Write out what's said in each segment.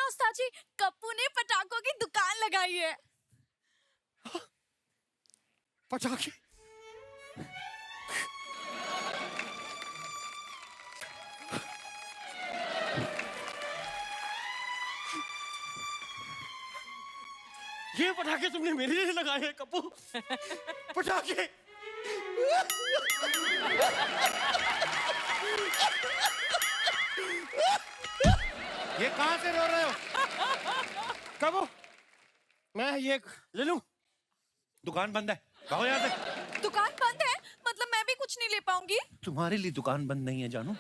उस्ताद जी, कप्पू ने पटाखों की दुकान लगाई है। पटाखे? ये पटाखे तुमने मेरे लिए लगाए हैं कप्पू? पटाखे? ये कहां से रो रहे हो? कप्पू, मैं ये ले लूं? दुकान बंद है, भागो यहाँ से। दुकान बंद है? मतलब मैं भी कुछ नहीं ले पाऊंगी? तुम्हारे लिए दुकान बंद नहीं है जानू,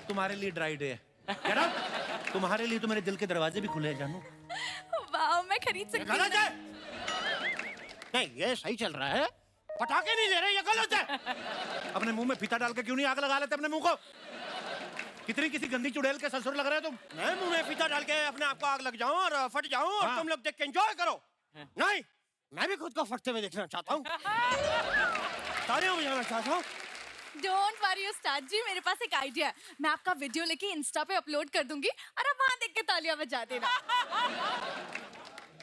तुम्हारे लिए ड्राई डे है। तुम्हारे लिए तो मेरे दिल के दरवाजे भी खुले हैं जानू। वाह, मैं खरीद सकती हूँ। गलत है। नहीं, ये सही चल रहा है। पटाखे नहीं ले रहे, ये गलत है। अपने मुंह में फीता डाल के क्यों नहीं आग लगा लेते अपने मुंह को? कितनी किसी गंदी चुड़ैल के ससुर लग रहे हो तुम। मैं मुंह में फीता डाल के अपने आप को आग लग जाऊं और फट जाऊं और तुम लोग देख के एंजॉय करो। नहीं, मैं भी खुद को फटते हुए देखना चाहता हूँ। तालियां बजाना चाहता हूँ। डोंट वरी उस्ताद जी, मेरे पास एक आइडिया है। मैं आपका वीडियो लेके इंस्टा पे अपलोड कर दूंगी और आप वहां देख के तालियां बजा देना।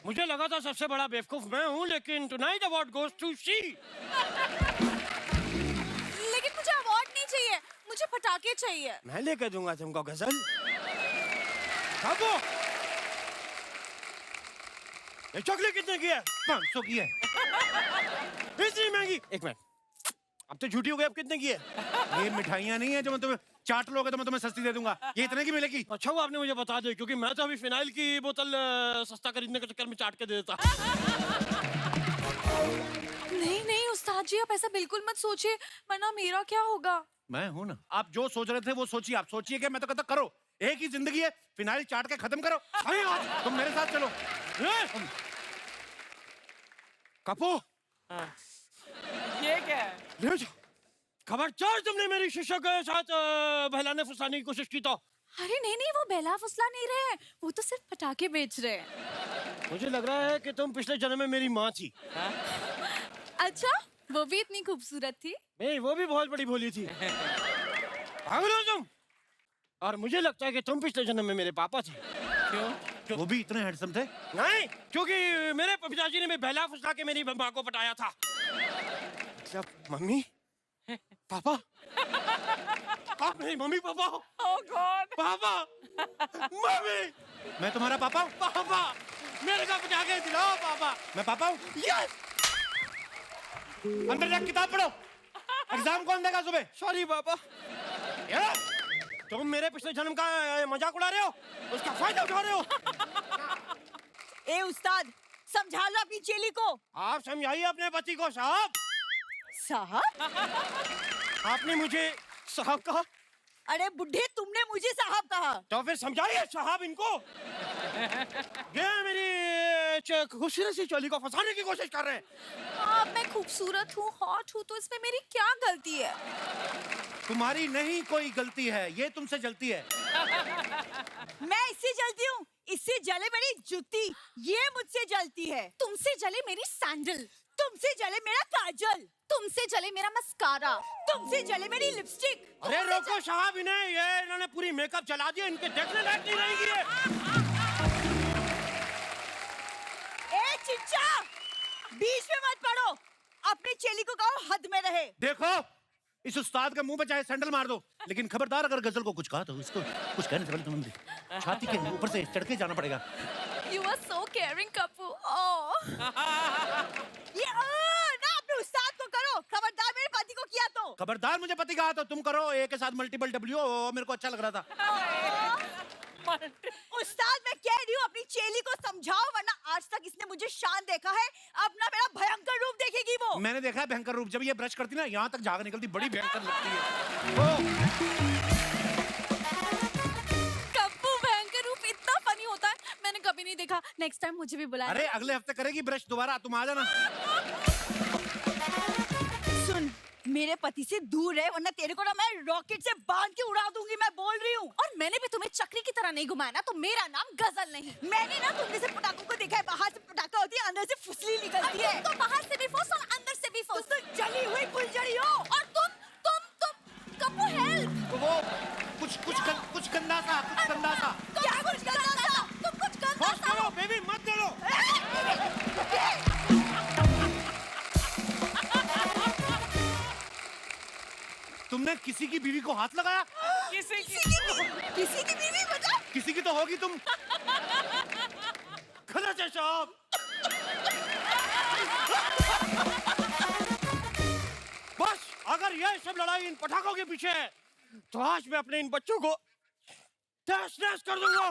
मुझे लगा था सबसे बड़ा बेवकूफ मैं हूँ, लेकिन tonight award goes to she. लेकिन मुझे अवार्ड नहीं चाहिए, मुझे पटाखे चाहिए। मैं लेकर दूंगा तुमको गजल। बाबू, ये चॉकलेट कितने की है? 500 की है। इतनी महंगी? एक मिनट, अब तो झूठी हो गई। अब कितने की है? ये मिठाइयाँ नहीं है जो मैं तुम्हें चाट लोगे तो मैं तुम्हें सस्ती दे दूंगा। ये इतने की मिलेगी? अच्छा वो आपने मुझे बता दिया, क्योंकि मैं तो अभी फिनाइल की बोतल सस्ता खरीदने के चक्कर में चाट के दे देता। नहीं नहीं उस्ताद जी, आप ऐसा बिल्कुल मत सोचिए, वरना मेरा क्या होगा? मैं हूं ना। आप जो सोच रहे थे वो सोचिए। आप सोचिए कि मैं तो कहता करो, एक ही जिंदगी है, फिनाइल चाट के खत्म करो। तुम मेरे साथ चलो। कप्पू, ये क्या है? ले जाओ। खबरदार तुमने मेरी शिष्य के साथ बहलाने फुसलाने की कोशिश की तो। अरे नहीं नहीं, वो बेला फुसला नहीं रहे हैं, वो तो सिर्फ पटाखे बेच रहे हैं। मुझे लग रहा है कि तुम पिछले जन्म में मेरी माँ थी। अच्छा, वो भी इतनी खूबसूरत थी? नहीं, वो भी बहुत बड़ी भोली थी। पागल हो तुम? और मुझे लगता है कि तुम पिछले जन्म में मेरे पापा थे। क्यों? वो भी इतने हैंडसम थे? नहीं, क्योंकि मेरे पिताजी ने बहला फुसला के मेरी माँ को पटाया था। मतलब मम्मी पापा? आप मेरी मम्मी पापा हो? Oh God! पापा, मम्मी, मैं तुम्हारा पापा हूँ? पापा, मेरे को पटाखे दिलाओ पापा। मैं पापा हूँ? यस। अंदर जाकर किताब पढ़ो। एग्जाम कौन देगा सुबह? सॉरी पापा। तुम मेरे पिछले जन्म का मजाक उड़ा रहे हो, उसका फायदा उठा रहे हो। ए उस्ताद, समझा लो अपनी चेली को। आप समझाइए अपने पति को। साहब, साहब? आपने मुझे साहब कहा? अरे बुढ़े, तुमने मुझे साहब कहा। तो फिर समझाइए साहब इनको। ये मेरी खूबसूरत सी चोली को फंसाने की कोशिश कर रहे हैं। आप, मैं खूबसूरत हूँ, हॉट हूँ, तो इसमें मेरी क्या गलती है? तुम्हारी नहीं कोई गलती है, ये तुमसे जलती है। मैं इससे जलती हूँ, इससे जले मेरी जूती, ये मुझसे जलती है। तुमसे जले मेरी सैंडल, तुमसे जले मेरा काजल, तुमसे जले मेरा मस्कारा, तुमसे जले मेरी लिपस्टिक। अरे रोको साहब इन्हें, ये इन्होंने पूरी मेकअप जला दिया, इनके देखने लायक नहीं रहेगी ये। ए चिच्चा, बीच में मत पड़ो, अपनी चेली को कहो हद में रहे। देखो, इस उस्ताद के मुंह पे चाहे सैंडल मार दो, लेकिन खबरदार अगर गजल को कुछ कहा तो इसको कुछ कहने से पहले तुम्हें छाती के ऊपर से चढ़ के जाना पड़ेगा। You are so caring, Kappu. ये ना अपने उस्ताद को करो, खबरदार मेरे पति को किया तो। खबरदार मुझे पति कहा तो तुम करो। ए के साथ मल्टीपल डब्ल्यू, मेरे को अच्छा लग रहा था। उस्ताद, मैं कह रही हूँ अपनी चेली को समझाओ, वरना आज तक इसने मुझे शान देखा है, अपना मेरा भयंकर रूप देखेगी वो। मैंने देखा है भयंकर रूप, जब ये ब्रश करती ना यहाँ तक झाग निकलती, बड़ी भयंकर लगती है। कप्पू, भयंकर रूप इतना फनी होता है, मैंने कभी नहीं देखा। नेक्स्ट टाइम मुझे भी बुलाना। अरे अगले हफ्ते करेगी ब्रश दोबारा, तुम आ जाना। सुन, मेरे पति से दूर रहे, वरना तेरे को ना मैं रॉकेट से बांध के उड़ा दूंगी, मैं बोल रही हूँ। और मैंने भी तुम्हें चक्री की तरह नहीं घुमाया ना, तो मेरा नाम गजल नहीं। मैंने ना तुम जैसे पटाखों को देखा है, बाहर से पटाखा होती है, अंदर से फुसली निकलती है। तो बाहर से भी फौस और अंदर से भी फौस। तुम तो जली हुई फुलझड़ी हो। और तुम कप्पू, हेल्प। वो कुछ गंदा सा क्या कुछ गंदा सा? तुमने किसी की बीवी को हाथ लगाया? किसी की किसी की बीवी मतलब? किसी की तो होगी तुम। गलत है साहब। बस अगर यह सब लड़ाई इन पटाखों के पीछे है तो आज मैं अपने इन बच्चों को तहस नहस कर दूंगा।